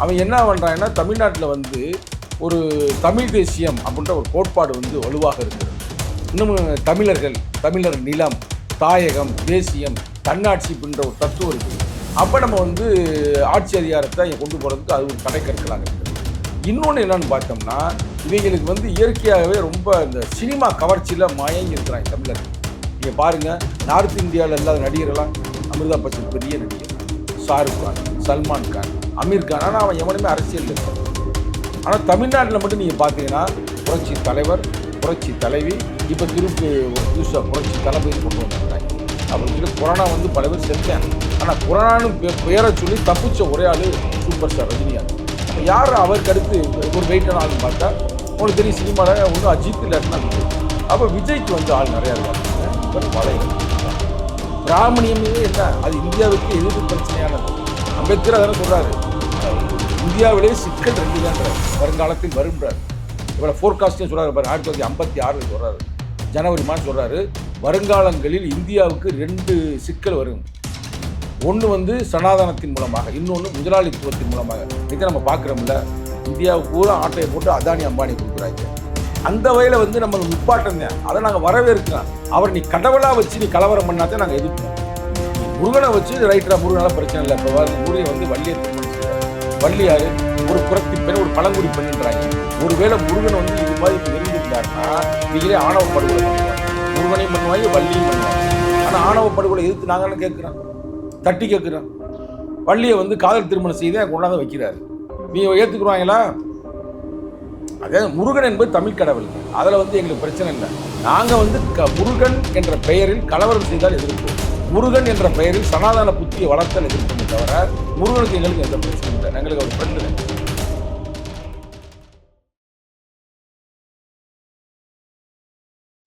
அவன் என்ன பண்ணுறாங்கன்னா தமிழ்நாட்டில் வந்து ஒரு தமிழ் தேசியம் அப்படின்ற ஒரு கோட்பாடு வந்து வலுவாக இருக்கிறது. இன்னும் தமிழர் நிலம், தாயகம், தேசியம், தன்னாட்சி அப்படின்ற ஒரு தத்துவம் இருக்குது. அப்போ நம்ம வந்து ஆட்சி அதிகாரத்தை இங்கே கொண்டு போகிறதுக்கு அது ஒரு தடைக்கற்களாக இருக்குது. இன்னொன்று என்னன்னு பார்த்தோம்னா, இவங்களுக்கு வந்து இயற்கையாகவே ரொம்ப இந்த சினிமா கவர்ச்சியில் மயங்கி இருக்கிறாங்க தமிழர்கள். நீங்கள் பாருங்கள், நார்த் இந்தியாவில் இல்லாத நடிகர்களாம் அமிர்தா பச்சன் பெரிய நடிகர், ஷாருக் கான், சல்மான் கான், அமீர் கான். ஆனால் அவன் எவனுமே அரசியல் இருக்கான். ஆனால் தமிழ்நாட்டில் மட்டும் நீங்கள் பார்த்தீங்கன்னா புரட்சி தலைவர், புரட்சி தலைவி, இப்போ திருப்பி ஒரு புதுசாக புரட்சி தளபதி கொண்டு வந்துருக்காங்க. அப்படின்னு சொல்லி கொரோனா வந்து பல பேர் செஞ்சாங்க. ஆனால் கொரோனான்னு பேரை சொல்லி தப்பிச்ச ஒரே ஆள் சூப்பர் ஸ்டார் ரஜினிகாந்த். யார் அவருக்கு அடுத்து ஒரு வெயிட்டான ஆள்னு பார்த்தா உங்களுக்கு தெரியும், சினிமாவில் ஒன்றும் அஜித் இல்லாட்டினா விஜய். அப்போ விஜய்க்கு வந்து ஆள் நிறையா இருக்காங்க. இப்போ பழைய பிராமணியமே என்ன, அது இந்தியாவுக்கு எதிர்ப்பு பிரச்சனையானது. அம்பேத்கர் அதெல்லாம் சொல்கிறாரு, இந்தியாவிலே சிக்கல் 2 தான் வருங்காலத்தில் வரும்ன்றார். இவ்வளோ ஃபோர்காஸ்ட்டையும் சொல்கிறார். 1956 சொல்கிறாரு, ஜனவரி மாதம் சொல்கிறாரு, வருங்காலங்களில் இந்தியாவுக்கு 2 சிக்கல் வரும். ஒன்று வந்து சனாதனத்தின் மூலமாக, இன்னொன்று முதலாளித்துவத்தின் மூலமாக. இதை நம்ம பார்க்குறோம்ல, இந்தியாவுக்கு பூரா ஆட்டையை போட்டு அதானி அம்பானி கொடுக்குறாங்க. அந்த வகையில் வந்து நம்ம நிப்பாட்டம் தான், அதை நாங்கள் வரவேற்கிறோம். அவர் நீ கடவுளாக வச்சு நீ கலவரம் பண்ணாதான் நாங்கள் எதிர்ப்போம். முருகனை வச்சு ரைட்டராக முருகனால பிரச்சனை இல்லை. இப்போ முருகன் வந்து வள்ளியை திருமணம் செய்கிறார். வள்ளியார் ஒரு புறத்தி பெண், ஒரு பழங்குடி பெண்ணுன்றாங்க. ஒருவேளை முருகன் வந்து இது மாதிரி இப்போ இருந்திருந்தாருன்னா நீங்களே ஆணவ படுகொலை பண்ணுவாங்க. முருகனையும் பண்ணுவாங்க, வள்ளியும் பண்ணுவாங்க. ஆனால் ஆணவ படுகொலை எதிர்த்து நாங்கள்லாம் கேட்குறோம், தட்டி கேட்குறோம். வள்ளியை வந்து காதல் திருமணம் செய்து கொண்டாந்து வைக்கிறாரு. நீங்கள் ஏற்றுக்குருவாங்களா? அதே முருகன் என்பது தமிழ் கடவுள், அதில் வந்து எங்களுக்கு பிரச்சனை இல்லை. நாங்கள் வந்து முருகன் என்ற பெயரில் கலவரம் செய்தால் எதிர்ப்போம். முருகன் என்ற பெயரில் சனாதன புத்தியை வளர்த்தல் எதிர்ப்போமே தவிர முருகனுக்கு எங்களுக்கு எந்த பிரச்சனையும் இல்லை. எங்களுக்கு ஒரு பிரச்சனை.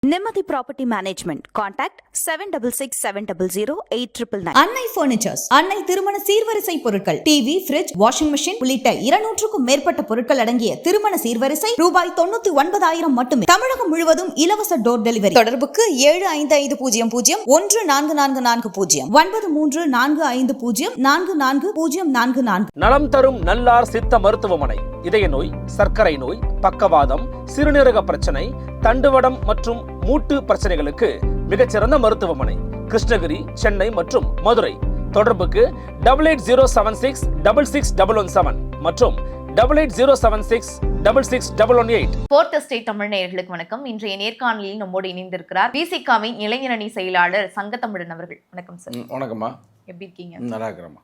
நிம்மதி ப்ராப்பர்ட்டி மேனேஜ்மெண்ட். கான்டாக்ட் 7667008999. அன்னை பர்னிச்சர்ஸ், அன்னை திருமண சீர்வரிசை பொருட்கள், டிவி, ஃபிரிட்ஜ், வாஷிங் மெஷின் உள்ளிட்ட 200க்கும் மேற்பட்ட பொருட்கள் அடங்கிய திருமண சீர்வரிசை ரூபாய் 99,000 மட்டுமே. தமிழகம் முழுவதும் இலவச டோர் டெலிவரி. தொடர்புக்கு 7550144440 9345044044. நலம் தரும் நல்லார் சித்த மருத்துவமனை. இதய நோய், சர்க்கரை நோய், பக்கவாதம், சிறுநீரக பிரச்சனை, தண்டுவடம் மற்றும் மூட்டு பிரச்சனைகளுக்கு மிகச்சிறந்த மருத்துவமனை. கிருஷ்ணகிரி, சென்னை மற்றும் மதுரை. தொடர்புக்கு 8807666117 மற்றும் 8807666118. ஃபோர்த் எஸ்டேட் தமிழ் நேயர்களுக்கு வணக்கம். இன்றைய நேர்காணலில் நம்மோடு இணைந்திருக்கிறார் விசிகாவின் இளைஞரணி செயலாளர் சங்கத்தமிழன் அவர்கள். வணக்கம் சார். வணக்கம்மா. எப்படி இருக்கீங்க? நல்லா இருக்கிறேம்மா.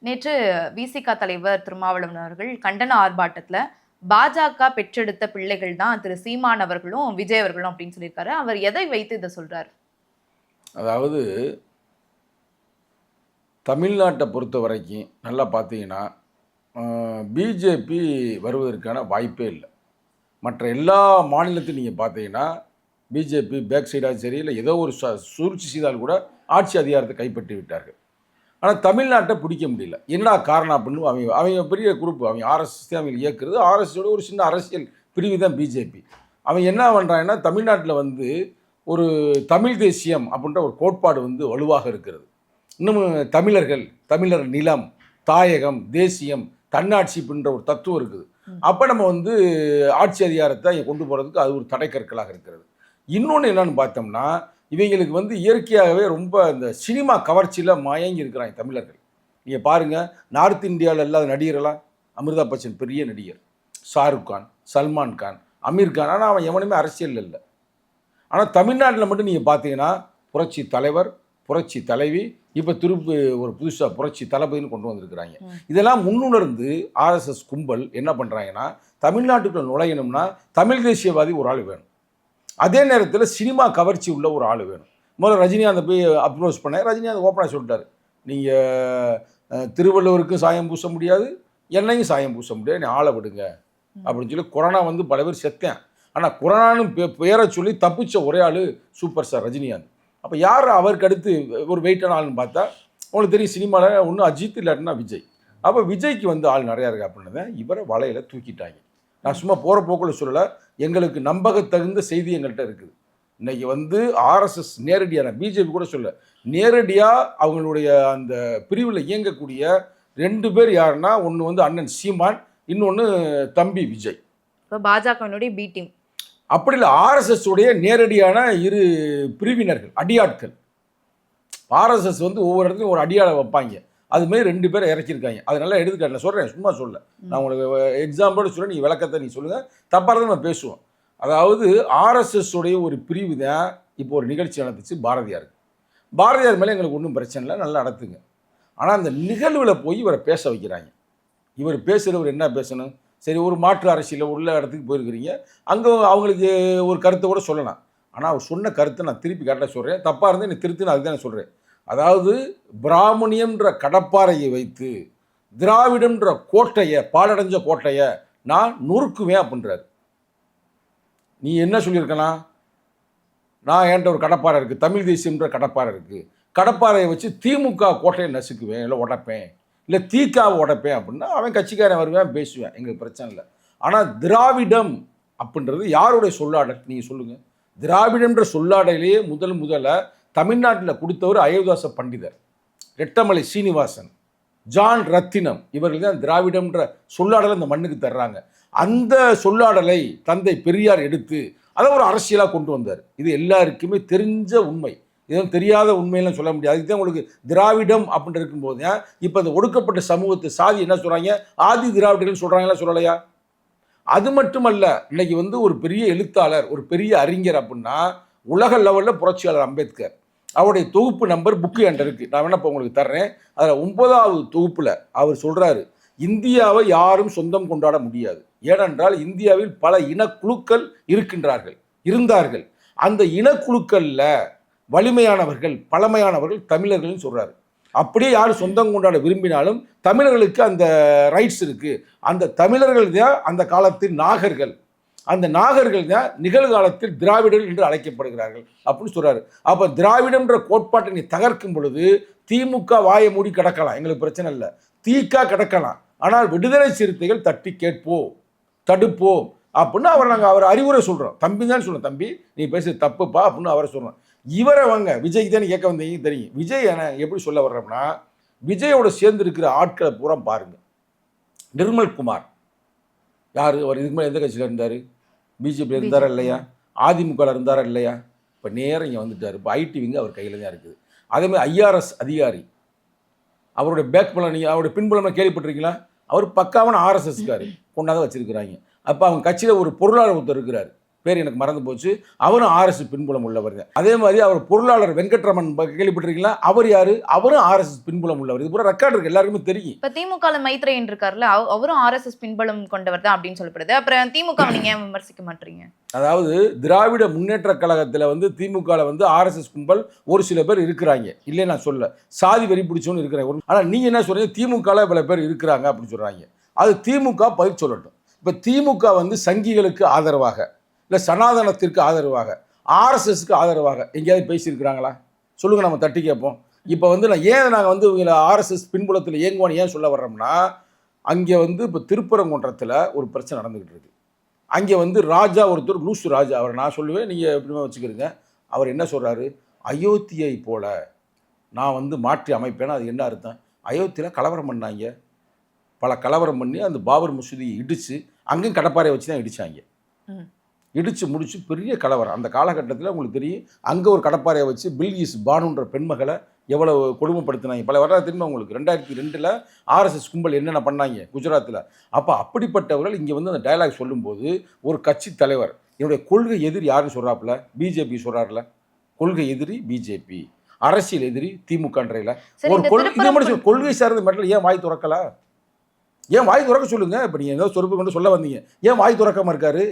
நேற்று விசிகா தலைவர் திருமாவளவன் அவர்கள் கண்டன ஆர்ப்பாட்டத்தில் பாஜக பெற்றெடுத்த பிள்ளைகள் தான் திரு சீமான் அவர்களும் விஜய் அவர்களும் அப்படின்னு சொல்லியிருக்காரு. அவர் எதை வைத்து இதை சொல்றாரு? அதாவது தமிழ்நாட்டை பொறுத்த வரைக்கும் நல்லா பார்த்தீங்கன்னா பிஜேபி வருவதற்கான வாய்ப்பே இல்லை. மற்ற எல்லா மாநிலத்தையும் நீங்கள் பார்த்தீங்கன்னா பிஜேபி பேக் சைடாக சரி, இல்லை ஏதோ ஒரு சூழ்ச்சி செய்தால் கூட ஆட்சி அதிகாரத்தை கைப்பற்றி விட்டார்கள். ஆனால் தமிழ்நாட்டை பிடிக்க முடியல. என்ன காரணம் அப்படின்னு அவங்க பெரிய குரூப், அவங்க ஆர்எஸ்எஸ் தான் அவங்க இயக்குறது. ஆர்எஸ்எஸோட ஒரு சின்ன அரசியல் பிரிவு தான் பிஜேபி. அவன் என்ன பண்ணுறாங்கன்னா தமிழ்நாட்டில் வந்து ஒரு தமிழ் தேசியம் அப்படின்ற ஒரு கோட்பாடு வந்து வலுவாக இருக்கிறது. இன்னும் தமிழர் நிலம், தாயகம், தேசியம், தன்னாட்சி அப்படின்ற ஒரு தத்துவம் இருக்குது. அப்போ நம்ம வந்து ஆட்சி அதிகாரத்தை இங்கே கொண்டு போகிறதுக்கு அது ஒரு தடைக்கற்களாக இருக்கிறது. இன்னொன்று என்னன்னு பார்த்தோம்னா, இவங்களுக்கு வந்து இயற்கையாகவே ரொம்ப இந்த சினிமா கவர்ச்சியில் மயங்கி இருக்கிறாங்க தமிழர்கள். நீங்கள் பாருங்கள், நார்த் இந்தியாவில் இல்லாத நடிகர்களாம் அமிர்தா பச்சன் பெரிய நடிகர், ஷாருக் கான், சல்மான் கான், அமீர் கான். ஆனால் அவன் எவனுமே அரசியல் இல்லை. ஆனால் தமிழ்நாட்டில் மட்டும் நீங்கள் பார்த்தீங்கன்னா புரட்சி தலைவர், புரட்சி தலைவி, இப்போ திருப்பி ஒரு புதுசாக புரட்சி தளபதினு கொண்டு வந்திருக்கிறாங்க. இதெல்லாம் முன்னுணர்ந்து ஆர்எஸ்எஸ் கும்பல் என்ன பண்ணுறாங்கன்னா, தமிழ்நாட்டுக்குள்ள நுழையணும்னா தமிழ் தேசியவாதி ஒரு ஆள் வேணும், அதே நேரத்தில் சினிமா கவர்ச்சி உள்ள ஒரு ஆள் வேணும். முதல்ல ரஜினிகாந்தை போய் அப்ரோச் பண்ண, ரஜினிகாந்த் ஓப்பனாக சொல்லிட்டார், நீங்கள் திருவள்ளுவருக்கும் சாயம் பூச முடியாது, என்னையும் சாயம் பூச முடியாது, நீ ஆளை விடுங்க அப்படின்னு சொல்லி. கொரோனா வந்து பல பேர் செத்தேன். ஆனால் கொரோனான்னு பேரை சொல்லி தப்பிச்ச ஒரே ஆள் சூப்பர் ஸ்டார் ரஜினிகாந்த். அப்போ யார் அவருக்கு அடுத்து ஒரு வெயிட்டான ஆள்னு பார்த்தா உங்களுக்கு தெரியும், சினிமாவில் ஒன்றும் அஜித் இல்லாட்டினா விஜய். அப்போ விஜய்க்கு வந்து ஆள் நிறையா இருக்குது அப்படின்னு இவரை வலையில் தூக்கிட்டாங்க. நான் சும்மா போகிற போக்கில் சொல்லலை, எங்களுக்கு நம்பகத்தகுந்த செய்தி எங்கள்கிட்ட இருக்குது. இன்றைக்கி வந்து ஆர்எஸ்எஸ் நேரடியான, பிஜேபி கூட சொல்ல, நேரடியாக அவங்களுடைய அந்த பிரிவில் இயங்கக்கூடிய 2 பேர் யாருன்னா, ஒன்று வந்து அண்ணன் சீமான், இன்னொன்று தம்பி விஜய். இப்போ பாஜகவினுடைய பி டீம். அப்படி இல்லை, ஆர்எஸ்எஸ் உடைய நேரடியான இரு பிரிவினர்கள், அடியாட்கள். ஆர்எஸ்எஸ் வந்து ஒவ்வொரு இடத்துலையும் ஒரு அடியாளை வைப்பாங்க. அதுமாரி 2 பேரை இறக்கியிருக்காங்க. அது நல்லா எடுத்துக்காட்டில் சொல்கிறேன், சும்மா சொல்ல. நான் உங்களுக்கு எக்ஸாம்பிளோட சொல்ல, நீங்கள் விளக்கத்தை நீ சொல்லுங்கள், தப்பாக தான் நம்ம பேசுவோம். அதாவது ஆர்எஸ்எஸ் உடைய ஒரு பிரிவு தான் இப்போ ஒரு நிகழ்ச்சி நடந்துச்சு பாரதியாருக்கு. பாரதியார் மேலே எங்களுக்கு ஒன்றும் பிரச்சனை இல்லை, நல்லா நடத்துங்க. ஆனால் அந்த நிகழ்வில் போய் இவரை பேச வைக்கிறாங்க. இவர் பேசுகிறவர் என்ன பேசணும்? சரி, ஒரு மாற்று அரசியலில் உள்ள இடத்துக்கு போயிருக்கிறீங்க, அங்கே அவங்களுக்கு ஒரு கருத்தை கூட சொல்லலாம். ஆனால் அவர் சொன்ன கருத்தை நான் திருப்பி கரெக்டாக சொல்கிறேன், தப்பாக இருந்தால் நீ திருத்துன்னு அதுக்கு தான் சொல்கிறேன். அதாவது பிராமணியம்ன்ற கடப்பாறையை வைத்து திராவிடம்ன்ற கோட்டையை, பாலடைஞ்ச கோட்டையை நான் நொறுக்குவேன் அப்படின்றார். நீ என்ன சொல்லியிருக்கலாம்? நான் என்கிட்ட ஒரு கடப்பாறை இருக்குது, தமிழ் தேசியம்ன்ற கடப்பாறை இருக்குது, கடப்பாறையை வச்சு திமுக கோட்டையை நசுக்குவேன், இல்லை உடைப்பேன், இல்லை தீக்காவை உடைப்பேன் அப்படின்னா அவன் கட்சிக்காரன் வருவேன், பேசுவேன், எங்களுக்கு பிரச்சனை இல்லை. ஆனால் திராவிடம் அப்படின்றது யாருடைய சொல்லாடல்? நீங்கள் சொல்லுங்கள். திராவிடம்ன்ற சொல்லாடலையே முதல்ல தமிழ்நாட்டில் கொடுத்தவர் அயோத்தியாச பண்டிதர், ரெட்டமலை சீனிவாசன், ஜான் ரத்தினம், இவர்கள் தான் திராவிடம்ன்ற சொல்லாடலை இந்த மண்ணுக்கு தர்றாங்க. அந்த சொல்லாடலை தந்தை பெரியார் எடுத்து அதை ஒரு அரசியலாக கொண்டு வந்தார். இது எல்லாருக்குமே தெரிஞ்ச உண்மை, இதுவும் தெரியாத உண்மையெல்லாம் சொல்ல முடியாது. அதுக்கு தான் உங்களுக்கு திராவிடம் அப்படின்னு இருக்கும்போது இப்போ இந்த ஒடுக்கப்பட்ட சமூகத்தை சாதி என்ன சொல்கிறாங்க? ஆதி திராவிடர்கள் சொல்கிறாங்களா, சொல்லலையா? அது மட்டுமல்ல, இன்னைக்கு வந்து ஒரு பெரிய எழுத்தாளர், ஒரு பெரிய அறிஞர் அப்படின்னா உலக லெவலில் புரட்சியாளர் அம்பேத்கர், அவருடைய தொகுப்பு நம்பர் புக்கு என்கிட்ட இருக்குது, நான் வேணா இப்போ உங்களுக்கு தர்றேன். அதில் 9வது தொகுப்பில் அவர் சொல்கிறாரு, இந்தியாவை யாரும் சொந்தம் கொண்டாட முடியாது, ஏனென்றால் இந்தியாவில் பல இனக்குழுக்கள் இருந்தார்கள். அந்த இனக்குழுக்களில் வலிமையானவர்கள், பழமையானவர்கள் தமிழர்கள்னு சொல்கிறாரு. அப்படியே யார் சொந்தம் கொண்டாட விரும்பினாலும் தமிழர்களுக்கு அந்த ரைட்ஸ் இருக்குது. அந்த தமிழர்கள் தான் அந்த காலத்தில் நாகர்கள், அந்த நாகர்கள் தான் நிகழ்காலத்தில் திராவிடர்கள் என்று அழைக்கப்படுகிறார்கள் அப்படின்னு சொல்கிறாரு. அப்போ திராவிடம்ன்ற கோட்பாட்டை நீ தகர்க்கும் பொழுது திமுக வாயை மூடி கிடக்கலாம், எங்களுக்கு பிரச்சனை இல்லை, தீக்கா கிடக்கலாம். ஆனால் விடுதலை சிறுத்தைகள் தட்டி கேட்போம், தடுப்போம் அப்படின்னு அவர் அறிவுரை சொல்கிறோம். தம்பி தான் சொல்கிறோம், தம்பி நீ பேசுறது தப்புப்பா அப்படின்னு அவரை சொல்கிறோம். இவரை வாங்க விஜய்க்கு தானே கேட்க வந்தீங்க தெரியும். விஜய் எப்படி சொல்ல வர்றோம்னா, விஜயோட சேர்ந்து இருக்கிற ஆட்களை பூரா பாருங்க. நிர்மல்குமார் யார்? அவர் இதுக்கு மேலே எந்த கட்சியில் இருந்தார்? பிஜேபியில் இருந்தாரா இல்லையா? அதிமுகவில் இருந்தாரா இல்லையா? இப்போ நேரம் இங்கே வந்துட்டார். இப்போ ஐடி விங்க அவர் கையில் தான் இருக்குது. அதேமாதிரி ஐஆர்எஸ் அதிகாரி, அவருடைய பேக்பலம் நீங்கள் அவருடைய பின்புலம் கேள்விப்பட்டிருக்கீங்களா? அவர் பக்காவான ஆர்எஸ்எஸ்காரு கொண்டாந்து வச்சிருக்கிறாங்க. அப்போ அவங்க கட்சியில் ஒரு பொருளாளர் ஒருத்தர் இருக்கிறார், பேர் எனக்கு மறந்து போச்சு, அவரும் ஆர்எஸ்எஸ் பின்புலம் உள்ளவர் தான். அதே மாதிரி அவர் பொருளாளர் வெங்கட்ரமன் கேள்விப்பட்டிருக்கீங்களா? அவர் யாரு? அவரும் ஆர்எஸ்எஸ் பின்புலம் உள்ளவர். இது பூரா ரெக்கார்டு இருக்கு, எல்லாருக்குமே தெரியும். இப்போ திமுக மைத்ரேயன் இருக்காருல்ல, அவரும் ஆர்எஸ்எஸ் பின்புலம் கொண்டவர் தான் அப்படின்னு சொல்லப்படுது. அப்புறம் திமுக நீங்க ஏன் விமர்சிக்க மாட்டீங்க? அதாவது திராவிட முன்னேற்ற கழகத்தில் வந்து திமுகவில் வந்து ஆர்எஸ்எஸ் கும்பல் ஒரு சில பேர் இருக்கிறாங்க, இல்லை நான் சொல்ல, சாதி வெறி பிடிச்சவனு இருக்கிறாங்க. ஆனால் நீங்கள் என்ன சொல்றீங்க? திமுகவில் பல பேர் இருக்கிறாங்க அப்படின்னு சொல்கிறாங்க. அது திமுக பதில் சொல்லட்டும். இப்போ திமுக வந்து சங்கிகளுக்கு ஆதரவாக, இல்லை சனாதனத்திற்கு ஆதரவாக, ஆர்எஸ்எஸ்க்கு ஆதரவாக எங்கேயாவது பேசியிருக்கிறாங்களா? சொல்லுங்கள், நம்ம தட்டி கேட்போம். இப்போ வந்து நாங்கள் வந்து இவங்களை ஆர்எஸ்எஸ் பின்புலத்தில் இயங்குவான்னு ஏன் சொல்ல வர்றோம்னா, அங்கே வந்து இப்போ திருப்பரங்குன்றத்தில் ஒரு பிரச்சனை நடந்துக்கிட்டு இருக்கு. அங்கே வந்து ராஜா ஒருத்தர், லூசு ராஜா, அவரை நான் சொல்லுவேன், நீங்கள் எப்படிமா வச்சுக்கிறீங்க. அவர் என்ன சொல்கிறாரு? அயோத்தியை போல நான் வந்து மாற்றி அமைப்பேன்னா அது என்ன அர்த்தம்? அயோத்தியில் கலவரம் பண்ணாங்க, பல கலவரம் பண்ணி அந்த பாபர் மசூதியை இடித்து அங்கேயும் கடப்பாறையை வச்சு தான் இடித்தாங்க. இடித்து முடிச்சு பெரிய கலவரம். அந்த காலகட்டத்தில் உங்களுக்கு தெரியும், அங்கே ஒரு கடப்பாறையை வச்சு பில்கிஸ் பானுன்ற பெண்மகளை எவ்வளோ கொடுமைப்படுத்தினாங்க. பல வரலாறு தெரியுமா உங்களுக்கு? 2002 ஆர்எஸ்எஸ் கும்பல் என்னென்ன பண்ணாங்க குஜராத்தில். அப்போ அப்படிப்பட்டவர்கள் இங்கே வந்து அந்த டயலாக் சொல்லும்போது ஒரு கட்சி தலைவர் என்னுடைய கொள்கை எதிரி யாருன்னு சொல்கிறாப்புல? பிஜேபி சொல்கிறாருல, கொள்கை எதிரி பிஜேபி, அரசியல் எதிரி திமுகன்றையில் ஒரு கொள்கை சார்ந்த மட்டும் ஏன் வாய் திறக்கல? ஏன் வாய் திறக்க சொல்லுங்க. இப்போ நீங்கள் ஏதோ சொருப்பு கொண்டு சொல்ல வந்தீங்க, ஏன் வாய் திறக்காமல் இருக்காரு?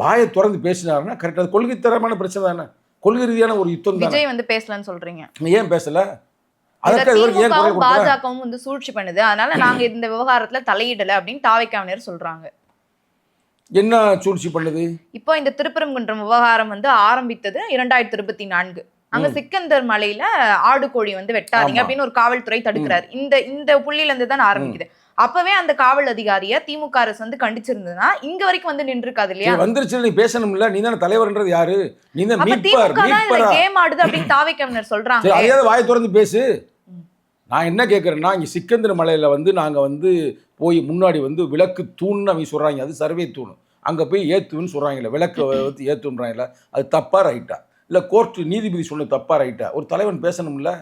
வாயை திறந்து பேசினாருன்னா கரெக்டாக. கொள்கை தரமான பிரச்சனை தானே, கொள்கை ரீதியான ஒரு யுத்தம். விஜய் வந்து பேசலன்னு சொல்றீங்க, ஏன் பேசல? பாஜகவும் வந்து சூழ்ச்சி பண்ணுது, அதனால நாங்க இந்த விவகாரத்துல தலையிடல அப்படின்னு தாவைக்காவினர் சொல்றாங்க. என்ன சூழ்ச்சி பண்ணுது? இப்போ இந்த திருப்பரங்குன்றம் விவகாரம் வந்து ஆரம்பித்தது 2024. அங்க சிக்கந்தர் மலையில ஆடு கோழி வந்து வெட்டாதீங்க அப்படின்னு ஒரு காவல்துறை தடுக்கிறாரு. இந்த புள்ளியில இருந்து தான் ஆரம்பிக்குது. அப்பவே அந்த காவல் அதிகாரிய திமுக அரசு வந்து கண்டிச்சிருந்ததுன்னா இங்க வரைக்கும் வந்து நின்று இருக்காது இல்லையா? வந்துருச்சு, நீ பேசணும்ல, நீ தான தலைவர்ன்றது யாரு? நீ தான் மீட்பர், கேம் ஆடுது அப்படின்னு தாவைக்கவினர் சொல்றாங்க. அதையாவது வாய் திறந்து பேசு. நான் என்ன கேட்குறேன்னா, இங்கே சிக்கந்தர் மலையில் வந்து நாங்கள் வந்து போய் முன்னாடி வந்து விளக்கு தூண்னு அவங்க சொல்கிறாங்க, அது சர்வே தூண், அங்கே போய் ஏற்றுன்னு சொல்கிறாங்களே, விளக்கு வந்து ஏற்றுன்றாங்களே, அது தப்பா ரைட்டா? இல்லை கோர்ட்டு நீதிபதி சொன்னது தப்பா ரைட்டா? ஒரு தலைவன் பேசணும்ல.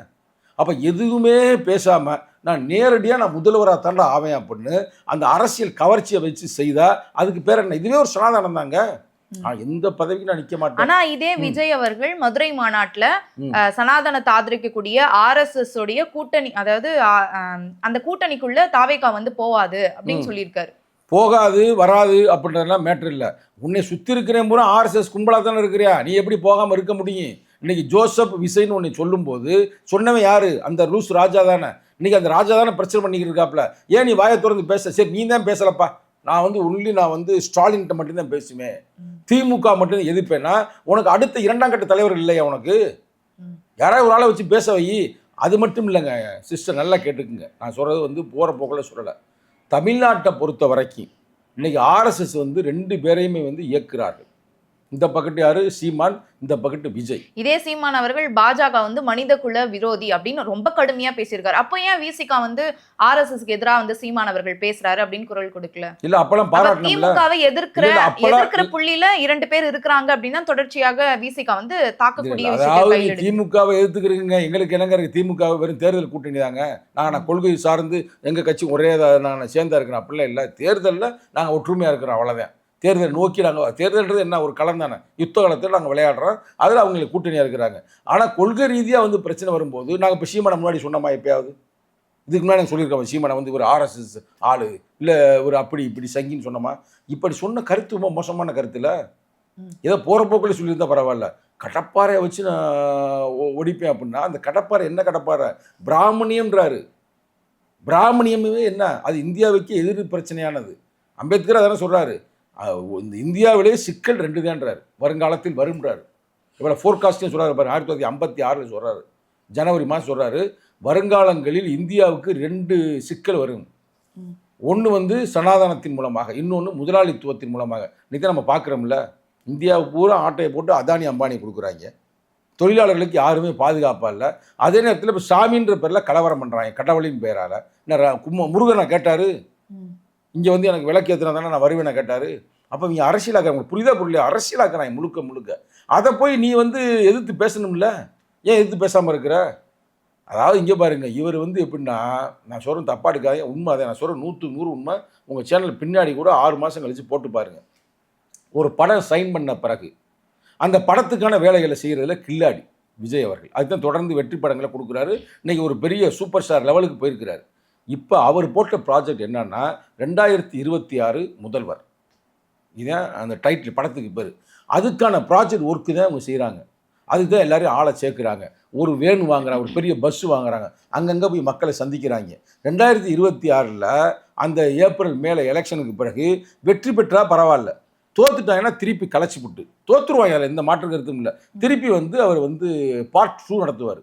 அப்போ எதுவுமே பேசாமல் நான் நேரடியாக நான் முதல்வராக தாண்டா ஆவேன் அப்படின்னு அந்த அரசியல் கவர்ச்சியை வச்சு செய்தா அதுக்கு பேர் என்ன? இதுவே ஒரு சனாதானம் தாங்க. எந்த பதவிக்கு நான் நிக்க மாட்டேன். ஆனா இதே விஜய் அவர்கள் மதுரை மாநாட்டுல சனாதனத்தை ஆதரிக்கக்கூடிய RSS உடைய கூட்டணி, அதாவது அந்த கூட்டணிக்குள்ள தாவேகா வந்து போவாது அப்படின்னு சொல்லியிருக்காரு. போகாது வராது அப்படின்றதுலாம் மேட்ரு இல்லை. உன்னை சுற்றி இருக்கிறேன் பூரா RSS கும்பலாக தானே இருக்கிறியா, நீ எப்படி போகாமல் இருக்க முடியும்? இன்னைக்கு ஜோசப் விசைன்னு ஒன்று சொல்லும்போது சொன்னவன் யாரு? அந்த லூஸ் ராஜா தானே. இன்னைக்கு அந்த ராஜா தானே பிரச்சனை பண்ணிக்கிட்டு இருக்காப்புல. ஏன் நீ வாயை திறந்து பேச? சரி நீ தான் பேசலப்பா, நான் வந்து ஸ்டாலின்கிட்ட மட்டும்தான் பேசுவேன், திமுக மட்டும் எதிர்ப்பேன்னா உனக்கு அடுத்த 2ஆம் கட்ட தலைவர் இல்லையா? உனக்கு யாராவது ஒரு ஆளை வச்சு பேச வை. அது மட்டும் இல்லைங்க சிஸ்டர், நல்லா கேட்டுக்குங்க. நான் சொல்கிறது வந்து போகிற போக்கில் சொல்லலை. தமிழ்நாட்டை பொறுத்த வரைக்கும் இன்னைக்கு RSS வந்து 2 பேரையுமே வந்து இயக்குறார்கள். இந்த பக்கத்து யாரு? சீமான், இந்த பக்கத்து விஜய். இதே சீமான் அவர்கள் பாஜக வந்து மனித குல விரோதி அப்படின்னு ரொம்ப கடுமையா பேசியிருக்காரு. அப்போ ஏன் விசிகா வந்து RSSக்கு எதிராக வந்து சீமான் அவர்கள் பேசுறாரு அப்படின்னு குரல் கொடுக்கல? இல்ல அப்பெல்லாம் பாராட்டணும்ல. திமுகவை எதிர்க்கிற புள்ளியில 2 பேர் இருக்காங்க அப்படின்னா தொடர்ச்சியாக விசிகா வந்து தாக்கக்கூடிய விஷயத்தை திமுகவை எதிர்த்துக்கிறீங்க. எங்களுக்கு என்னங்க இருக்கு? திமுக வெறும் தேர்தல் கூட்டணி தாங்க. நான் கொள்கை சார்ந்து எங்க கட்சி ஒரே நான் சேர்ந்தா இருக்கிறேன் அப்படிலாம் இல்லை. தேர்தலில் நாங்கள் ஒற்றுமையா இருக்கிறோம், அவ்வளோதான். தேர்தல் நோக்கி நாங்கள், தேர்தல்ன்றது என்ன ஒரு களம் தானே, யுத்த காலத்தில் நாங்கள் விளையாடுறோம், அதில் அவங்களுக்கு கூட்டணியாக இருக்கிறாங்க. ஆனால் கொள்கை ரீதியாக வந்து பிரச்சனை வரும்போது நாங்கள் இப்போ சீமானை முன்னாடி சொன்னோமா? எப்பயாவது இதுக்கு முன்னாடி நாங்கள் சொல்லியிருக்கோம் சீமானை வந்து ஒரு RSS ஆளு இல்லை ஒரு அப்படி இப்படி சங்கின்னு சொன்னோமா? இப்படி சொன்ன கருத்து ரொம்ப மோசமான கருத்தில் ஏதோ போகிற போக்கில் சொல்லியிருந்தா பரவாயில்ல. கடப்பாறையை வச்சு நான் ஒடிப்பேன் அப்படின்னா அந்த கடப்பாறை என்ன கடப்பாறை? பிராமணியம்ன்றாரு. பிராமணியமே என்ன? அது இந்தியாவுக்கு எதிர் பிரச்சனையானது. அம்பேத்கர் அதானே சொல்கிறாரு. இந்த இந்தியாவிலேயே சிக்கல் 2 தான்றாரு, வருங்காலத்தில் வரும்ன்றாரு. இவ்வளோ ஃபோர்காஸ்ட்டையும் சொல்கிறாரு பாரு, 1956 சொல்கிறாரு, ஜனவரி மாதம் சொல்கிறாரு, வருங்காலங்களில் இந்தியாவுக்கு 2 சிக்கல் வரும். ஒன்று வந்து சனாதனத்தின் மூலமாக, இன்னொன்று முதலாளித்துவத்தின் மூலமாக. இன்றைக்கி நம்ம பார்க்குறோம்ல, இந்தியாவுக்கு பூரா ஆட்டையை போட்டு அதானி அம்பானி கொடுக்குறாங்க. தொழிலாளர்களுக்கு யாருமே பாதுகாப்பாக இல்லை. அதே நேரத்தில் இப்போ சாமின்ற பேரில் கலவரம் பண்ணுறாங்க, கடவுளின் பெயரால். என்ன முருகனை கேட்டார், இங்கே வந்து எனக்கு விளக்கு ஏற்றினா தானே நான் வருவேனை கேட்டார். அப்போ இவங்க அரசியலாக்குறாங்க, புரியுதா புரியல? அரசியலாக்குறாங்க முழுக்க. அதை போய் நீ வந்து எதிர்த்து பேசணும்ல, ஏன் எதிர்த்து பேசாமல் இருக்கிற? அதாவது இங்கே பாருங்கள், இவர் வந்து எப்படின்னா, நான் சொல்கிறேன் தப்பா எடுக்காதீங்க, உண்மை அதை நான் சொல்கிறேன் 100% உண்மை. உங்கள் சேனல் பின்னாடி கூட 6 மாதம் கழித்து போட்டு பாருங்கள். ஒரு படம் சைன் பண்ண பிறகு அந்த படத்துக்கான வேலைகளை செய்கிறதுல கில்லாடி விஜய் அவர்கள். அதுதான் தொடர்ந்து வெற்றி படங்களை கொடுக்குறாரு. இன்றைக்கி ஒரு பெரிய சூப்பர் ஸ்டார் லெவலுக்கு போயிருக்கிறாரு. இப்போ அவர் போட்ட ப்ராஜெக்ட் என்னன்னா 2026 முதல்வர், இதுதான் அந்த டைட்டில் படத்துக்கு பேர். அதுக்கான ப்ராஜெக்ட் ஒர்க்கு தான் அவங்க செய்கிறாங்க. அதுக்கு தான் எல்லோரும் ஆளை சேர்க்குறாங்க. ஒரு வேன் வாங்குறாங்க, ஒரு பெரிய பஸ் வாங்குறாங்க, அங்கங்கே போய் மக்களை சந்திக்கிறாங்க. 2026 அந்த ஏப்ரல் மேலே எலெக்ஷனுக்கு பிறகு வெற்றி பெற்றா பரவாயில்ல, தோத்துட்டாங்கன்னா திருப்பி கலைச்சி விட்டு தோற்றுருவாங்க, அதில் எந்த மாற்று கருத்தும் இல்லை. திருப்பி வந்து அவர் வந்து பார்ட் 2 நடத்துவார்.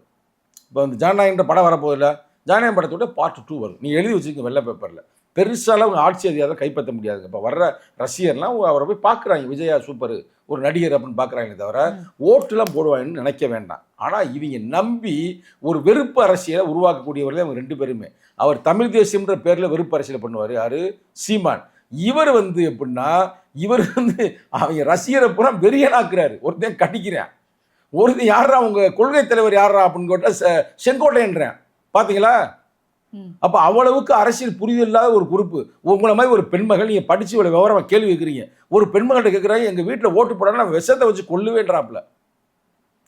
இப்போ வந்து ஜனநாயகன்ற படம் வரப்போதில்லை, ஜனநாயகம் படத்தோட பார்ட் 2 வரும். நீ எழுதி வச்சுக்க வெள்ளை பேப்பரில். பெருசால அவங்க ஆட்சி அதிகாரம் கைப்பற்ற முடியாதுங்க. இப்போ வர்ற ரசிகர்லாம் அவரை போய் பார்க்குறாங்க, விஜயா சூப்பர் ஒரு நடிகர் அப்படின்னு பார்க்குறாங்களே தவிர ஓட்டுலாம் போடுவாங்கன்னு நினைக்க வேண்டாம். ஆனால் இவங்க நம்பி ஒரு வெறுப்பு அரசியலை உருவாக்கக்கூடியவர்களே அவங்க 2 பேருமே. அவர் தமிழ் தேசியம்ன்ற பேரில் வெறுப்பு அரசியலை பண்ணுவார் யார்? சீமான். இவர் வந்து எப்படின்னா, இவர் வந்து அவங்க ரசிகரை பூரா வெறியனாக்குறாரு. ஒருத்தன் கட்டிக்கிறேன், ஒருத்தன் யாரா அவங்க கொள்கை தலைவர் யாரா அப்படின்னு கேட்டால் செங்கோட்டைன்றேன். பார்த்தீங்களா? அப்போ அவ்வளவுக்கு அரசியல் புரிதல் இல்லாத ஒரு குரூப்பு. உங்களை மாதிரி ஒரு பெண்மகள், நீங்கள் படித்து இவ்வளோ விவரமாக கேள்வி கேட்குறீங்க. ஒரு பெண்மகள்கிட்ட கேட்குறாங்க, எங்கள் வீட்டில் ஓட்டு போடாமல் நான் விஷத்தை வச்சு கொல்லுவேன்றாப்புல.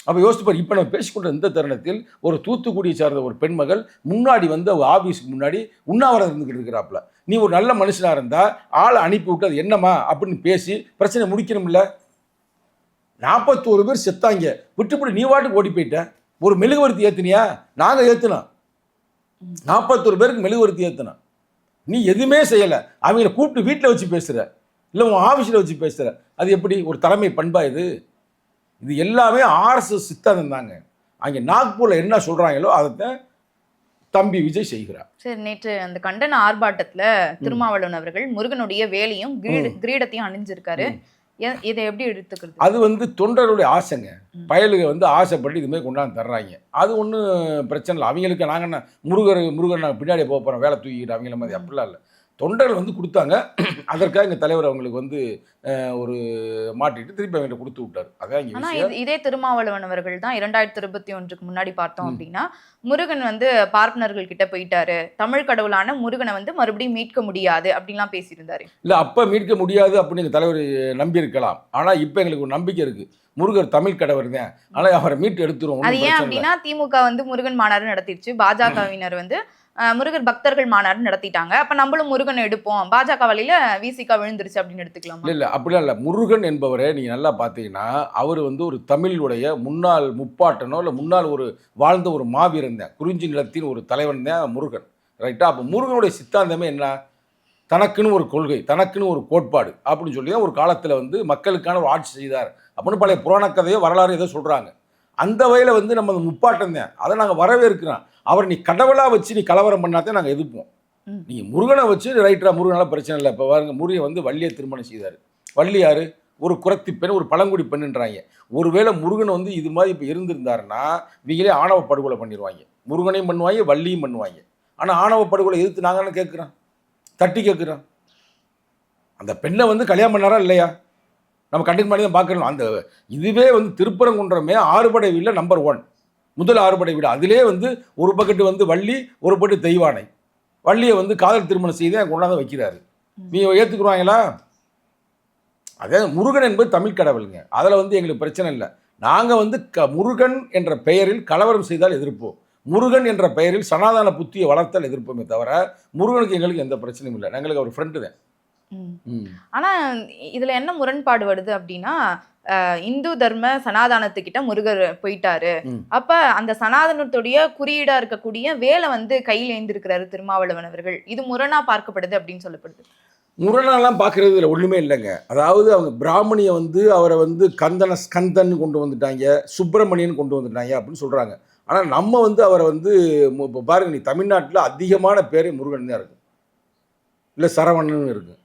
அப்போ யோசிச்சுப்பார். இப்போ நம்ம பேசிக்கொண்ட இந்த தருணத்தில் ஒரு தூத்துக்குடியை சார்ந்த ஒரு பெண்மகள் முன்னாடி வந்து அவங்க ஆஃபீஸுக்கு முன்னாடி உண்ணாவிரதம் இருந்துக்கிட்டு இருக்கிறாப்புல. நீ ஒரு நல்ல மனுஷனாக இருந்தால் ஆளை அனுப்பி விட்டு அது என்னம்மா அப்படின்னு பேசி பிரச்சனை முடிக்கணும்ல. 41 பேர் செத்தாங்க, விட்டுப்படி நீ வாட்டுக்கு ஓடி போயிட்ட. ஒரு மெழுகுவர்த்தி ஏற்றுனியா? நாங்கள் ஏற்றுனோம். 41 பேருக்கு மெழுகுவர்த்தி ஏற்றினான். நீ எதுவுமே செய்யலை. அவங்கள கூப்பிட்டு வீட்டில் வச்சு பேசுகிற, இல்லை உன் ஆஃபீஸில் வச்சு பேசுகிற. அது எப்படி ஒரு தலைமை பண்பா இது? இது எல்லாமே RSS சித்தாந்தம் தாங்க. அங்கே நாக்பூரில் என்ன சொல்கிறாங்களோ அதைத்தான் தம்பி விஜய் செய்கிறார். சரி, நேற்று அந்த கண்டன ஆர்ப்பாட்டத்தில் திருமாவளவன் அவர்கள் முருகனுடைய வேலையும் கிரீடத்தையும் அணிஞ்சிருக்காரு. இதை எப்படி எடுத்துக்கிறது? அது வந்து தொண்டர்களுடைய ஆசைங்க. பயலுக வந்து ஆசைப்பட்டு இதுமாதிரி கொண்டாந்து தர்றாங்க. அது ஒன்றும் பிரச்சனை இல்லை. அவங்களுக்கு நாங்கள் என்ன முருகன் நாங்கள் பின்னாடியே போக போகிறோம் வேலை தூக்கிட்டு அவங்கள மாதிரி அப்படிலாம் இல்லை. தொண்டர்கள் வந்து கொடுத்தாங்க. அதற்காக எங்கள் தலைவர் அவங்களுக்கு வந்து ஒரு மாட்டிட்டு திருப்பி அவங்கள்ட்ட கொடுத்து விட்டார். அதான் இங்கே ஆனா விஷயம். இதே திருமாவளவன் அவர்கள் தான் 2021 முன்னாடி பார்த்தோம் அப்படின்னா முருகன் வந்து பார்ப்பனர்கள் கிட்ட போயிட்டாரு, தமிழ் கடவுளான முருகனை வந்து மறுபடியும் மீட்க முடியாது அப்படின்லாம் பேசியிருந்தாரு. இல்லை அப்போ மீட்க முடியாது அப்படின்னு எங்கள் தலைவர் நம்பியிருக்கலாம். ஆனால் இப்போ எங்களுக்கு ஒரு நம்பிக்கை இருக்குது. முருகர் தமிழ் கடவுள் தான், ஆனால் அவரை மீட்டு எடுத்துருவோம். அது ஏன் அப்படின்னா திமுக வந்து முருகன் மாநாடு நடத்திடுச்சு, பாஜகவினர் வந்து முருகர் பக்தர்கள் மாநாடு நடத்திட்டாங்க. அப்ப நம்மளும் முருகன் எடுப்போம், பாஜக வழியில விசிக விழுந்துருச்சு அப்படின்னு எடுத்துக்கலாம். இல்லை அப்படிலாம் இல்லை. முருகன் என்பவரை நீங்கள் நல்லா பார்த்தீங்கன்னா அவர் வந்து ஒரு தமிழுடைய முன்னாள் முப்பாட்டனோ இல்லை முன்னாள் ஒரு வாழ்ந்த ஒரு மாவீரன் தான், குறிஞ்சி நிலத்தின் ஒரு தலைவன் தான் முருகன். ரைட்டா? அப்போ முருகனுடைய சித்தாந்தமே என்ன? தனக்குன்னு ஒரு கொள்கை, தனக்குன்னு ஒரு கோட்பாடு அப்படின்னு சொல்லி தான் ஒரு காலத்தில் வந்து மக்களுக்கான ஒரு ஆட்சி செய்தார் அப்படின்னு பழைய புராண கதையோ வரலாறு ஏதோ சொல்கிறாங்க. அந்த வகையில் வந்து நம்ம முப்பாட்டம் தான், அதை நாங்கள் வரவேற்கிறோம். அவர் நீ கடவுளாக வச்சு நீ கலவரம் பண்ணாதான் நாங்கள் எதிர்ப்போம். நீ முருகனை வச்சு ரைட்டரா, முருகனால பிரச்சனை இல்லை. இப்போ பாருங்க, முருகன் வந்து வள்ளியை திருமணம் செய்தார். வள்ளி யாரு? ஒரு குறத்தி பெண், ஒரு பழங்குடி பெண்ணுன்றாங்க. ஒருவேளை முருகன் வந்து இது மாதிரி இப்போ இருந்திருந்தாருன்னா இவங்களே ஆணவ படுகொலை பண்ணிடுவாங்க. முருகனையும் பண்ணுவாங்க, வள்ளியும் பண்ணுவாங்க. ஆனால் ஆணவ படுகொலை எதிர்த்து நாங்கள் கேட்குறோம், தட்டி கேட்குறோம். அந்த பெண்ணை வந்து கல்யாணம் பண்ணாரா இல்லையா? நம்ம கண்டிப்பாக பண்ணி தான் பார்க்கணும். அந்த இதுவே வந்து திருப்பரங்குன்றமே 6 படை வீடில் நம்பர் 1, முதல் 6 படை வீடு. அதிலே வந்து ஒரு பக்கெட்டு வந்து வள்ளி, ஒரு பக்கெட்டு தெய்வானை. வள்ளியை வந்து காதல் திருமணம் செய்து கொண்டாந்து வைக்கிறாரு. நீ ஏற்றுக்குருவாங்களா? அதே முருகன் என்பது தமிழ் கடவுளுங்க. அதில் வந்து எங்களுக்கு பிரச்சனை இல்லை. நாங்கள் வந்து முருகன் என்ற பெயரில் கலவரம் செய்தால் எதிர்ப்போம். முருகன் என்ற பெயரில் சனாதன புத்தியை வளர்த்தால் எதிர்ப்போமே தவிர முருகனுக்கு எங்களுக்கு எந்த பிரச்சனையும் இல்லை. எங்களுக்கு அவர் ஃப்ரெண்டு தான். ஆனா இதுல என்ன முரண்பாடு வருது அப்படின்னா, இந்து தர்ம சனாதானத்துக்கிட்ட முருகர் போயிட்டாரு. அப்ப அந்த சனாதனத்துடைய குறியீடா இருக்கக்கூடிய வேலை வந்து கையில் ஏந்திருக்கிறாரு திருமாவளவன் அவர்கள். இது முரணா பார்க்கப்படுது அப்படின்னு சொல்லப்படுது. முரணாலாம் பார்க்கறது இல்லை, ஒன்றுமே இல்லைங்க. அதாவது அவங்க பிராமணியை வந்து அவரை வந்து ஸ்கந்தன் கொண்டு வந்துட்டாங்க, சுப்பிரமணியன் கொண்டு வந்துட்டாங்க அப்படின்னு சொல்கிறாங்க. ஆனால் நம்ம வந்து அவரை வந்து இப்போ பாருங்க, நீ தமிழ்நாட்டில் அதிகமான பேர் முருகன் தான் இருக்குது, இல்லை சரவணன் இருக்குது,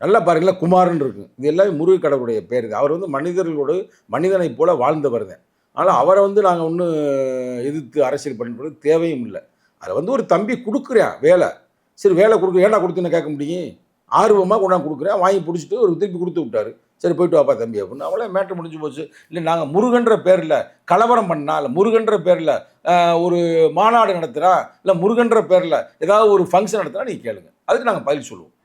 நல்லா பாருங்களா குமாரன் இருக்குது. இது எல்லாமே முருக கடவுளுடைய பேர். அவர் வந்து மனிதர்களோடு மனிதனை போல வாழ்ந்தவர் தான். ஆனால் அவரை வந்து நாங்கள் ஒன்றும் எதிர்த்து அரசியல் பண்ணுறது தேவையும் இல்லை. அதை வந்து ஒரு தம்பி கொடுக்குறேன் வேலை, சரி வேலை கொடுக்குறேன், ஏன்னா கொடுத்துன்னு கேட்க முடியும்? ஆர்வமாக கொண்டாந்து கொடுக்குறேன், வாங்கி பிடிச்சிட்டு ஒரு திருப்பி கொடுத்து விட்டாரு. சரி போயிட்டு வாப்பா தம்பி அப்படின்னு, அவ்வளோ மேட்ரு முடிஞ்சு போச்சு. இல்லை நாங்கள் முருகன்ற பேரில் கலவரம் பண்ணா, இல்லை முருகன்ற பேரில் ஒரு மாநாடு நடத்துகிறா, இல்லை முருகன்ற பேரில் ஏதாவது ஒரு ஃபங்க்ஷன் நடத்துனா நீங்கள் கேளுங்க, அதுக்கு நாங்கள் பதில் சொல்லுவோம்.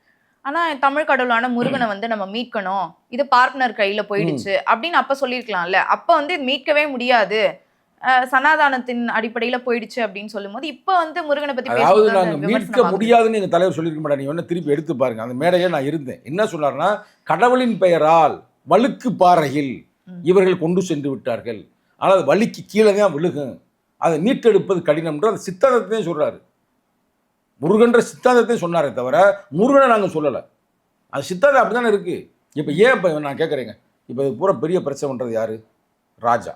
ஆனா தமிழ் கடவுளான முருகனை வந்து நம்ம மீட்கணும், இது பார்ட்னர் கையில போயிடுச்சு அப்படின்னு அப்ப சொல்லியிருக்கலாம்ல. அப்ப வந்து மீட்கவே முடியாது, சனாதானத்தின் அடிப்படையில போயிடுச்சு அப்படின்னு சொல்லும் போது இப்ப வந்து முருகனை பத்தி அதாவது நாங்கள் மீட்க முடியாதுன்னு எங்கள் தலைவர் சொல்லியிருக்க மாட்டேன். நீ ஒன்று திருப்பி எடுத்து பாருங்க, அந்த மேடையே நான் இருந்தேன். என்ன சொன்னார்னா, கடவுளின் பெயரால் வழுக்கு பாறையில் இவர்கள் கொண்டு சென்று விட்டார்கள், ஆனால் அது வலிக்கு கீழே தான் விழுகும், அதை மீட்டெடுப்பது கடினம்ன்ற அந்த சித்தாந்தத்தையும் சொல்றாரு. முருகன்ற சித்தாந்தத்தையும் சொன்னாரே தவிர முருகனை நாங்கள் சொல்லலை. அது சித்தாந்தம் அப்படி தானே இருக்குது. இப்போ ஏன் இப்போ நான் கேட்குறேங்க, இப்போ இது பூரா பெரிய பிரச்சனை பண்ணுறது யார்? ராஜா.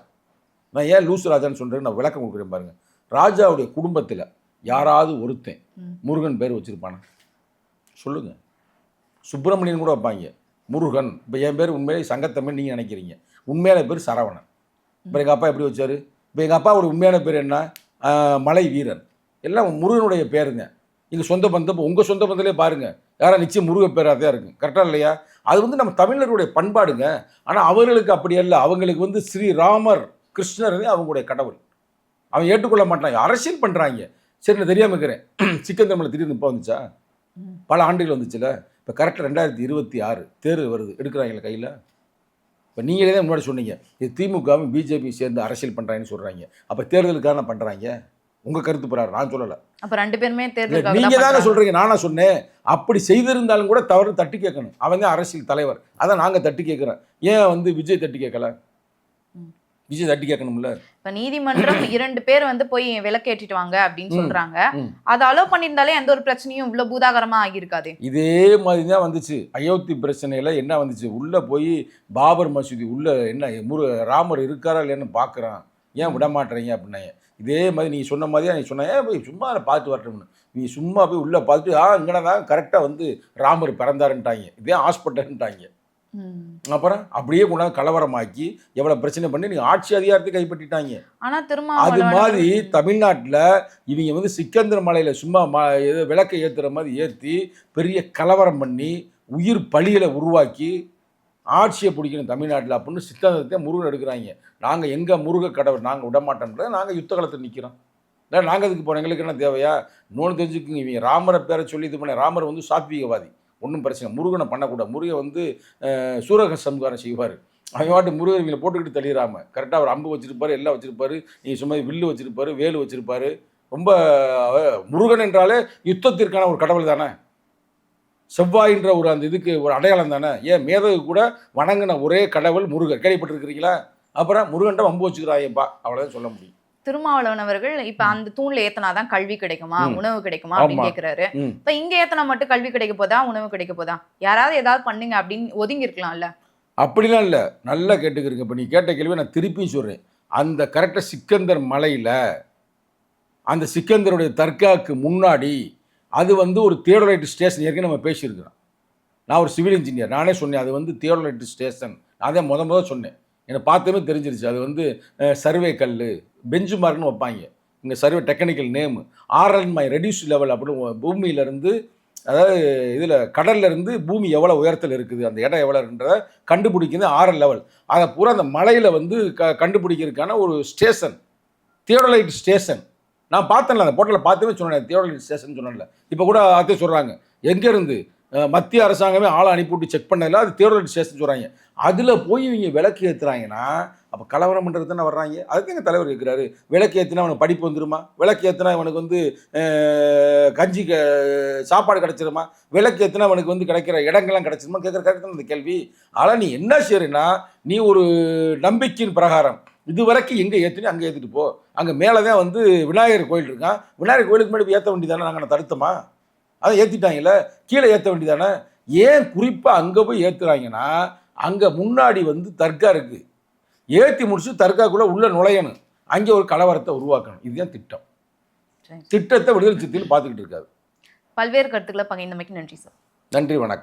நான் ஏன் லூசு ராஜான்னு சொல்கிறேன், நான் விளக்கம் கொடுக்குறேன் பாருங்கள். ராஜாவுடைய குடும்பத்தில் யாராவது ஒருத்தன் முருகன் பேர் வச்சுருப்பானா சொல்லுங்கள்? சுப்பிரமணியன் கூட வைப்பாங்க, முருகன். இப்போ என் பேர் உண்மையிலே சங்கத்தமிழ் நீங்கள் நினைக்கிறீங்க, உண்மையான பேர் சரவணன். இப்போ எங்கள் அப்பா எப்படி வச்சார்? இப்போ எங்கள் அப்பாவோட உண்மையான பேர் என்ன? மலை வீரன். எல்லாம் முருகனுடைய பேருங்க. நீங்கள் சொந்த பந்தம், இப்போ உங்கள் சொந்த பந்தத்திலே பாருங்கள், யாரா நிச்சயம் முருக பேராக தான் இருக்கும். கரெக்டாக இல்லையா? அது வந்து நம்ம தமிழர்களுடைய பண்பாடுங்க. ஆனால் அவர்களுக்கு அப்படி அல்ல. அவங்களுக்கு வந்து ஸ்ரீராமர் கிருஷ்ணர் அவங்களுடைய கடவுள். அவன் ஏற்றுக்கொள்ள மாட்டான், அரசியல் பண்ணுறாங்க. சரி நான் தெரியாமல் இருக்கிறேன், சிக்கன் தமிழில் திடீர்னு இப்போ வந்துச்சா? பல ஆண்டுகள் வந்துச்சுல. இப்போ கரெக்டாக 2026 தேர்தல் வருது, எடுக்கிறாங்களே கையில். இப்போ நீங்களே தான் முன்னாடி சொன்னீங்க, இது திமுகவும் பிஜேபி சேர்ந்து அரசியல் பண்ணுறாங்கன்னு சொல்கிறாங்க. அப்போ தேர்தலுக்கான பண்ணுறாங்க, உங்கள் கருத்து போறாரு, நான் சொல்லலை. அப்போ 2 பேருமே தேர்தல் நீங்கள் தாங்க சொல்கிறீங்க, நானா சொன்னேன். அப்படி செய்திருந்தாலும் கூட தவறு தட்டி கேட்கணும். அவன் தான் அரசியல் தலைவர், அதான் நாங்கள் தட்டி கேட்குறோம். ஏன் வந்து விஜய் தட்டி கேட்கல? விஜய் தட்டி கேட்கணும்ல. இப்போ நீதிமன்றம் 2 பேர் வந்து போய் விளக்கேற்றிட்டு வாங்க அப்படின்னு சொல்றாங்க. அதை அலோவ் பண்ணியிருந்தாலே எந்த ஒரு பிரச்சனையும் இவ்வளோ பூதாகரமாக ஆகியிருக்காது. இதே மாதிரி தான் வந்துச்சு அயோத்தி பிரச்சனையில். என்ன வந்துச்சு, உள்ளே போய் பாபர் மசூதி உள்ள என்ன ராமர் இருக்காரா இல்லைன்னு பார்க்குறான், ஏன் விட மாட்டேறீங்க அப்படின்னாங்க. இதே மாதிரி நீங்கள் சொன்ன மாதிரியா நீ சொன்ன, போய் சும்மா அதை பார்த்து வரட்டும்னு. நீ சும்மா போய் உள்ளே பார்த்துட்டு இங்கே தான் கரெக்டாக வந்து ராமர் பிறந்தாருன்ட்டாங்க, இதே ஹாஸ்பிட்டல்ன்ட்டாங்க. அப்புறம் அப்படியே கொண்டாந்து கலவரமாக்கி எவ்வளவு பிரச்சனை பண்ணி நீங்க ஆட்சி அதிகாரத்தை கைப்பற்றிட்டாங்க. ஆனா அது திருமாவளவன் மாதிரி தமிழ்நாட்டில் இவங்க வந்து சிக்கந்தர் மலையில் சும்மா ஏதோ விளக்கை ஏற்றுற மாதிரி ஏற்றி பெரிய கலவரம் பண்ணி உயிர் பலிகளை உருவாக்கி ஆட்சியை பிடிக்கணும் தமிழ்நாட்டில் அப்படின்னு சித்தாந்தத்தை முருகன் எடுக்கிறாங்க. நாங்கள் எங்கள் முருக கடவுள் நாங்கள் விடமாட்டோம்ன்றத நாங்கள் யுத்த காலத்தில் நிற்கிறோம். இல்லை நாங்கள் இதுக்கு போகிறோம், எங்களுக்கு என்ன தேவையா? இன்னொன்று தெரிஞ்சுக்குங்க, இவங்க ராமரை பேரை சொல்லி இது பண்ண ராமர் வந்து சாத்வீகவாதி, ஒன்றும் பிரச்சனை. முருகனை பண்ணக்கூடாது. முருகன் வந்து சூரக சம்ஹாரம் செய்வார். அவன் வாட்டு முருகன் இவங்களை போட்டுக்கிட்டு தள்ளிடாமல் கரெக்டாக அவர் அம்பு வச்சுருப்பார், எல்லாம் வச்சுருப்பார், நீங்கள் சும்மா வில்லு வச்சுருப்பார், வேலு வச்சுருப்பார். ரொம்ப முருகன் என்றாலே யுத்தத்திற்கான ஒரு கடவுள் தானே, செவ்வாயின்ற ஒரு அந்த இதுக்கு ஒரு அடையாளம் தானே. ஏன் மேதகு கூட வணங்கின ஒரே கடவுள் முருகர், கேள்விப்பட்டிருக்கிறீங்களா? அப்புறம் முருகன்ட்ட வம்பு வச்சுக்கிறாயப்பா, அவ்வளோதான் சொல்ல முடியும். திருமாவளவன் அவர்கள் இப்ப அந்த தூண்ல ஏத்தனாதான் கல்வி கிடைக்குமா, உணவு கிடைக்குமா அப்படின்னு கேக்குறாரு. இப்ப இங்க ஏத்தனா மட்டும் கல்வி கிடைக்க போதா, உணவு கிடைக்க போதா? யாராவது ஏதாவது பண்ணுங்க அப்படின்னு ஒதுங்கி இருக்கலாம்ல. அப்படிலாம் இல்லை, நல்லா கேட்டுக்கிறீங்க. இப்போ நீ கேட்ட கேள்வி நான் திருப்பியும் சொல்கிறேன். அந்த கரெக்டாக சிக்கந்தர் மலையில் அந்த சிக்கந்தருடைய தர்காவுக்கு முன்னாடி அது வந்து ஒரு தியோடலைட் ஸ்டேஷன். ஏற்கனவே நம்ம பேசியிருக்கிறோம். நான் ஒரு சிவில் இன்ஜினியர், நானே சொன்னேன் அது வந்து தியோடலைட் ஸ்டேஷன். நான் தான் முதல் சொன்னேன். எனக்கு பார்த்தமே தெரிஞ்சிருச்சு. அது வந்து சர்வே கல் பெஞ்சு மார்க்னு வைப்பாங்க. இங்கே survey technical name RLMI reduce level அப்படின்னு பூமியிலேருந்து, அதாவது இதில் கடல்லேருந்து பூமி எவ்வளோ உயரத்தில் இருக்குது, அந்த இடம் எவ்வளோ இருக்குன்றதை கண்டுபிடிக்கிறது RL லெவல். அதை பூரா அந்த மலையில் வந்து கண்டுபிடிக்கிறதுக்கான ஒரு ஸ்டேஷன், தியோடலைட் ஸ்டேஷன். நான் பார்த்தேன்ல, அந்த போட்டலில் பார்த்துமே சொன்னேன் தியோடலைட் ஸ்டேஷன் சொன்னேன்ல. இப்போ கூட அதே சொல்கிறாங்க, எங்கேருந்து மத்திய அரசாங்கமே ஆளை அனுப்பிவிட்டு செக் பண்ணதில்ல, அது தியோடலைட் ஸ்டேஷன் சொல்கிறாங்க. அதில் போய் இவங்க விளக்கு ஏற்றுறாங்கன்னா அப்போ கலவரம் பண்ணுறது தானே வர்றாங்க. அதுக்கு எங்கள் தலைவர் கேட்குறாரு, விளக்கு ஏற்றினா அவனுக்கு படிப்பு வந்துருமா? விளக்கு ஏற்றினா அவனுக்கு வந்து கஞ்சி சாப்பாடு கிடச்சிருமா? விளக்கு ஏற்றினா அவனுக்கு வந்து கிடைக்கிற இடங்கள்லாம் கிடச்சிருமா கேட்குற கரெக்டான அந்த கேள்வி. ஆனால் நீ என்ன செய்யறேன்னா, நீ ஒரு நம்பிக்கையின் பிரகாரம் இது வரைக்கும் எங்கே ஏற்றினி அங்கே ஏற்றிட்டு போ. அங்கே மேலே தான் வந்து விநாயகர் கோயில் இருக்கான், விநாயகர் கோயிலுக்கு முன்னாடி ஏற்ற வேண்டியதானே, நாங்கள் தடுத்தோமா? அதை ஏற்றிட்டாங்கல்ல, கீழே ஏற்ற வேண்டியதானே. ஏன் குறிப்பாக அங்கே போய் ஏற்றுறாங்கன்னா, அங்கே முன்னாடி வந்து தர்கா இருக்குது, ஏற்றி முடிச்சு தர்காக்குள்ளே உள்ள நுழையணும், அங்கே ஒரு கலவரத்தை உருவாக்கணும். இதுதான் திட்டம். திட்டத்தை விடுதலை சிறுத்தைகள் பார்த்துக்கிட்டு இருக்காது. பல்வேறு கருத்துக்களை பகிர்ந்தமைக்கு நன்றி சார். நன்றி, வணக்கம்.